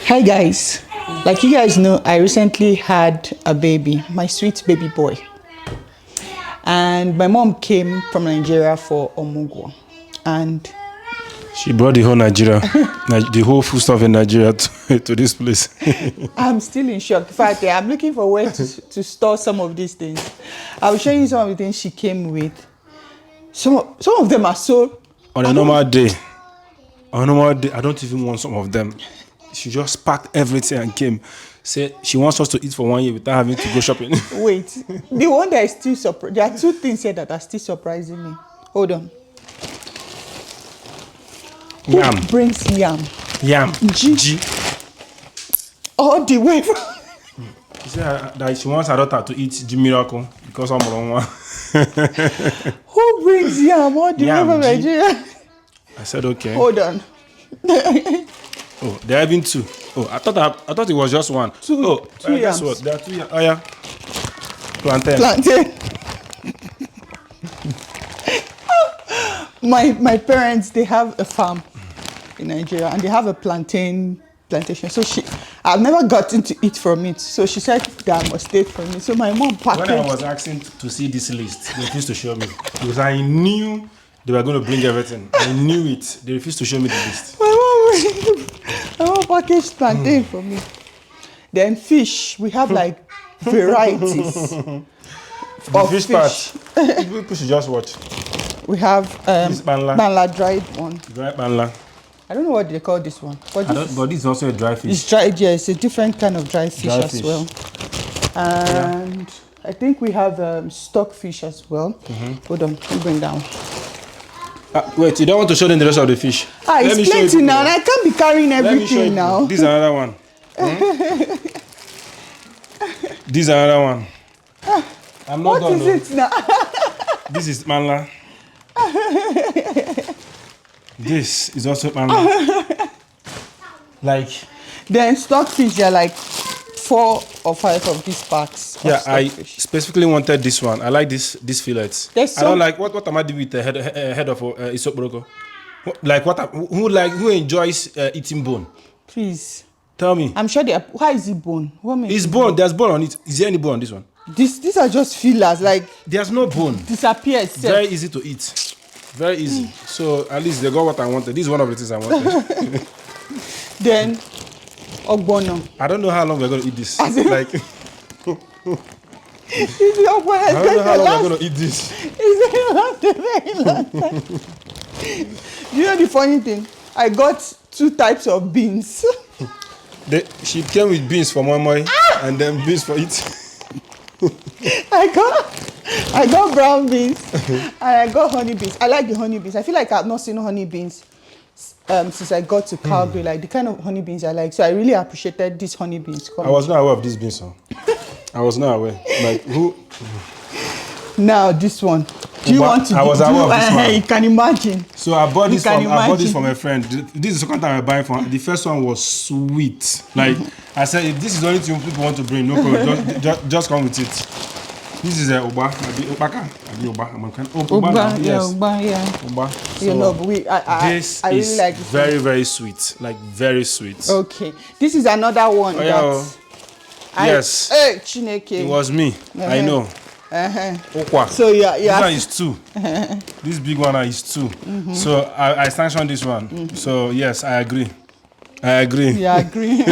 Hi guys, like you guys know, I recently had a baby, my sweet baby boy, and my mom came from Nigeria for Omugwo, and she brought the whole Nigeria, the whole food stuff in Nigeria to this place. I'm still in shock. In fact, I'm looking for where to store some of these things. I will show you some of the things she came with. Some of them are so... On a normal day, I don't even want some of them. She just packed everything and came. Said she wants us to eat for 1 year without having to go shopping. Wait, the one that is still surprising. There are two things here that are still surprising me. Hold on. Yam. Who brings yam? Yam. G. All the way from... She said that she wants her daughter to eat G Miracle because I'm wrong. Who brings yam all the way from Nigeria? I said okay. Hold on. Oh, there have been two. Oh, I thought it was just one. Two. Oh, two guess what? There are 2 yams. Oh yeah. Plantain. My parents, they have a farm in Nigeria and they have a plantation. So I've never gotten to eat from it. So she said that I must take from it. So my mom packaged. When I was asking to see this list, they refused to show me because I knew they were going to bring everything. I knew it. They refused to show me the list. My mom packaged plantain for me. Then fish, we have like varieties the fish part. People should just watch. We have banla dried one. Dry banla. I don't know what they call this one. But this is also a dry fish. It's dried, yeah. It's a different kind of dry fish as well. And I think we have stock fish as well. Hold on, let me bring down. Wait, you don't want to show them the rest of the fish? It's plenty now, and I can't be carrying everything now. This is another one. This is another one. I'm not done. What is it now? This is manla. This is also manla. Like. Then stockfish, there are like 4 or 5 of these packs. Yeah, I specifically wanted this one. I like this fillets. I don't like what am I doing with the head of isoporoko? Like who enjoys eating bone? Please. Tell me. I'm sure why is it bone? What makes it's bone. There's bone on it. Is there any bone on this one? These are just fillers. Like there's no bone. Disappears. Very easy to eat. Very easy. So at least they got what I wanted. This is one of the things I wanted. Then ogbono. I don't know how long we're going to eat this. Like I don't know how long we're going to eat this. It's a very long time. You know the funny thing? I got 2 types of beans. She came with beans for moi and then beans for it. I got brown beans and I got honey beans. I like the honey beans. I feel like I've not seen honey beans since I got to Calgary. Like the kind of honey beans I like. So I really appreciated these honey beans. I was not aware of these beans. I was not aware. Like who? Now this one. Do you want to? I was aware of this one. You can imagine. So I bought this from a friend. This is the second time I'm buying from. The first one was sweet. Like I said, if this is the only thing people want to bring, no problem. Just come with it. This is Oba. Oba. So you know, but this I really is like this very, very sweet. Like very sweet. Okay. This is another one yes. Hey, Chineke. It was me. I know. Okwa. So yeah. This one is 2. This big one is 2. So I sanctioned this one. So yes, I agree. Yeah, I agree.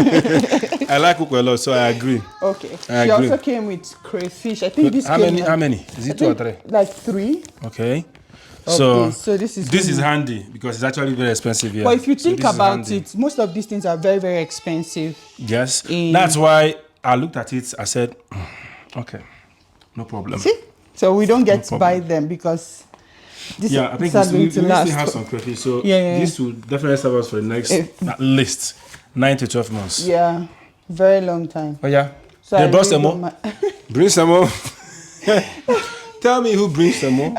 I like okwa a lot, so I agree. Okay. She also came with crayfish. I think this How many? Is it 2 or 3? Like 3. Okay. So this is handy because it's actually very expensive here. But if you think about it, most of these things are very, very expensive. Yes. That's why I looked at it. I said, okay, no problem. See? So we don't get to buy them because this I think we still have some crayfish. So this will definitely serve us for the next at least 9 to 12 months. Yeah, very long time. Oh yeah. So they brought some more. Bring some more. Tell me who brings some more.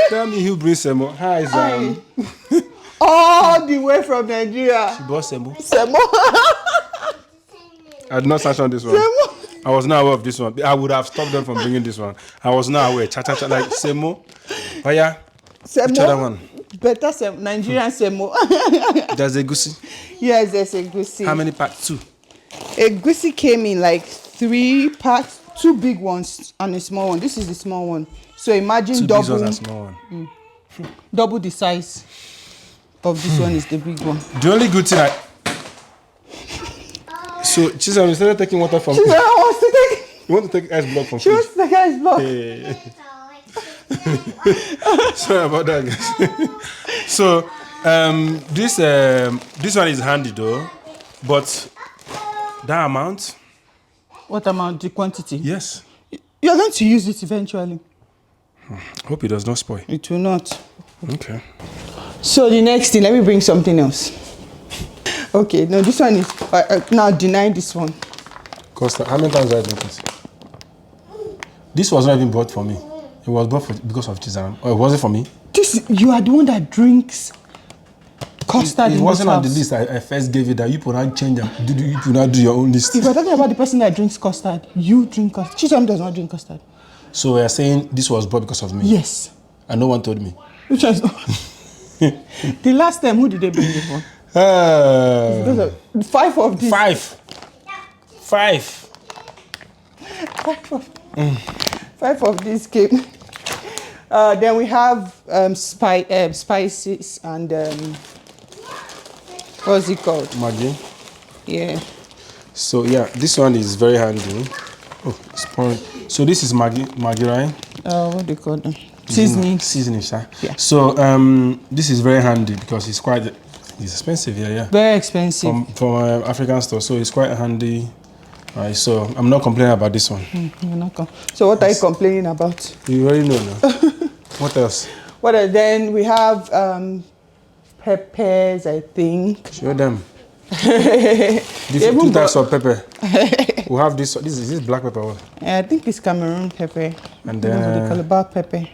Tell me who brings some more. Hi, all the way from Nigeria. She brought semo. I did not sanction this one. I was not aware of this one. I would have stopped them from bringing this one. I was not aware. Cha like semo. Oh yeah. Semo. Which other one? Better Nigerian semo. There's Egusi. Yes, there's Egusi. How many packs? 2. Egusi came in like 3 packs, 2 big ones and a small one. This is the small one. So imagine 2 double. big ones and small one. Double the size of this one is the big one. The only good thing So, Chisholm, instead of taking water from... Chisholm wants to take... You want to take ice block from She wants to take ice block. Hey. Sorry about that, guys. So, this one is handy though, but that amount... What amount? The quantity? Yes. You're going to use it eventually. Hope it does not spoil. It will not. Okay. So the next thing, let me bring something else. Okay, no, this one is... now deny this one. Costa, how many times did I drink it? This was not even bought for me. It was bought because of Chizaram. Or was it for me? You are the one that drinks custard. It wasn't on the list I first gave you that you put not change them. You put not do your own list. If we're talking about the person that drinks custard, you drink custard. Chizaram does not drink custard. So we are saying this was bought because of me? Yes. And no one told me? Which was... The last time, who did they bring it for? 5 of these. 5. 5 of these came. Then we have spices and what's it called? Maggi. Yeah. So yeah, this one is very handy. Oh, it's pouring. So this is Maggi, right? What do you call them? Seasoning. Seasoning, sir. Yeah. So this is very handy because it's expensive. Yeah. Very expensive. From African store, so it's quite handy. Alright, so I'm not complaining about this one. You're not so what are you complaining about? You already know now. What else? What else? Then we have peppers, I think. Show them. Two types of pepper. We have this. This is black pepper. What? I think it's Cameroon pepper. And then the Calabar pepper.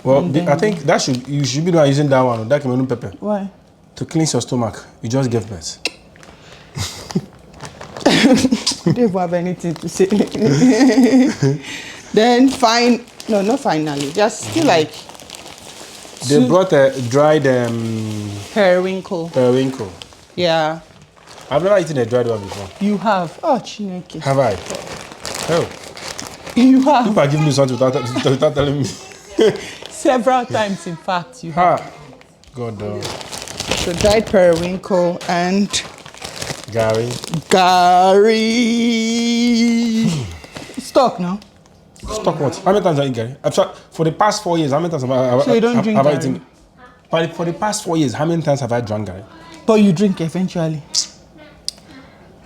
Well, I think you should be using that one. That Cameroon pepper. Why? To cleanse your stomach. You just gave birth. I don't have anything to say. Then not finally, just still like. They brought a dried periwinkle. Periwinkle. Yeah. I've never eaten a dried one before. You have? Oh, Chineke. Have I? Oh. You have. People are giving me something without telling me. Several times, in fact, you have. God. So dried periwinkle and Gary. Stock now. Stock what? How many times have you eaten Gary? I'm sorry, for the past 4 years, how many times have I? So you don't drink Gary? Eaten? But for the past 4 years, how many times have I drunk Gary? But you drink eventually.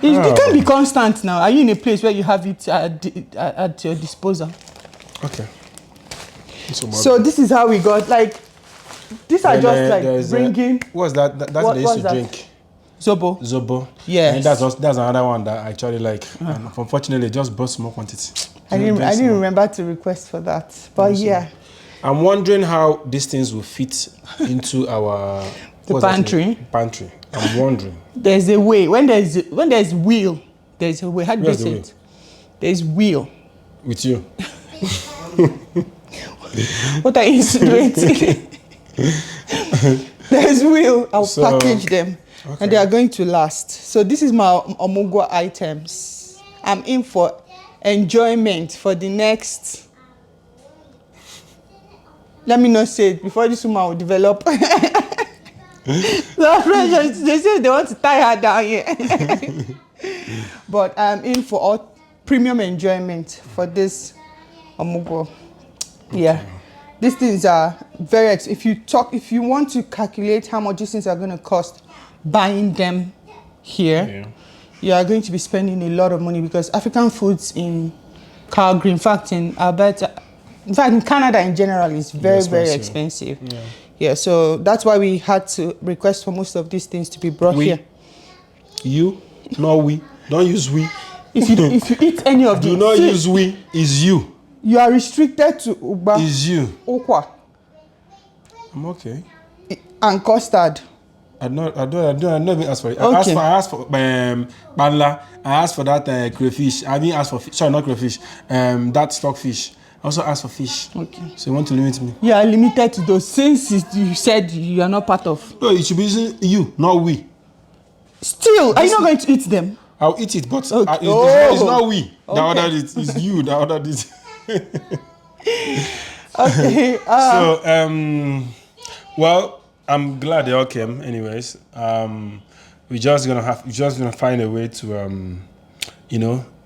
It can't be constant now. Are you in a place where you have it at your disposal? Okay. So this is how we got like. These are just like bringing. What's that? That's what they used to drink. Zobo. Yes. And that's another one that I actually like. And unfortunately, just bought small quantity. I didn't remember to request for that. But yeah. I'm wondering how these things will fit into our pantry. Pantry. I'm wondering. There's a way. When there's wheel, there's a way. How do you say it? There's wheel. With you. What are you insinuating? There's wheel. I'll package them. Okay. And they are going to last. So this is my Omugwo items. I'm in for enjoyment for the next. Let me not say it before this woman will develop. They say they want to tie her down here. But I'm in for all premium enjoyment for this Omugwo. Yeah. These things are very if you want to calculate how much these things are going to cost buying them here, you are going to be spending a lot of money because African foods in Calgary, in fact in Alberta, in fact in Canada in general is very expensive. Yeah, so that's why we had to request for most of these things to be brought here. You, not we. Don't use we. If you eat any of these, do not use we. Is you. You are restricted to Uba. Is you. Okwa. I'm okay. And custard. I don't even ask for it. Okay. I asked for banla. I asked for that crayfish. I didn't ask for fish. Sorry, not crayfish. That stockfish. also asked for fish. Okay. So you want to limit me? You are limited to those since you said you are not part of. No, it should be using you, not we. Still, are you not going to eat them? I'll eat it, but Okay. it's not we that Okay. ordered it. It's you that ordered it. Okay. So, well, I'm glad they all came. Anyways, we're just gonna find a way to,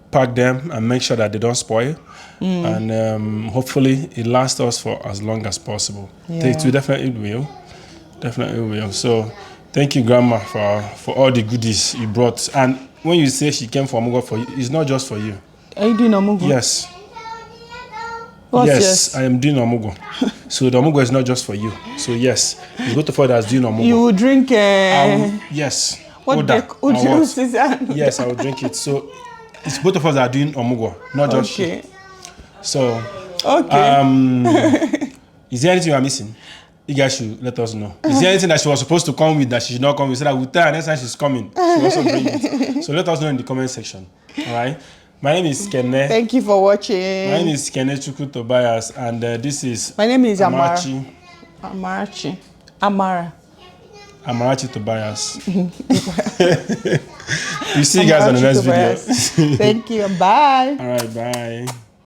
pack them and make sure that they don't spoil, and hopefully it lasts us for as long as possible. Yeah. We definitely will. So, thank you, Grandma, for all the goodies you brought. And when you say she came for Omugwo for you, it's not just for you. Are you doing Omugwo? Yes. What's Yes, I am doing Omugwo. So the Omugwo is not just for you. So yes, it's good to for that's doing Omugwo. You will drink. Yes. What Oda, would and you what? say? Yes, I will drink it. So it's both of us that are doing Omugwo, not just Okay. she. So Okay. is there anything you are missing? You guys should let us know. Is there anything that she was supposed to come with that she should not come with? So that we'll tell her next time she's coming, she'll also bring it. So let us know in the comment section. All right. My name is Kenne. Thank you for watching. My name is Kenne Chukwu Tobias, and this is. My name is Amarachi. Amarachi Tobias. We see you guys on the next video. Thank you. Bye. All right, bye.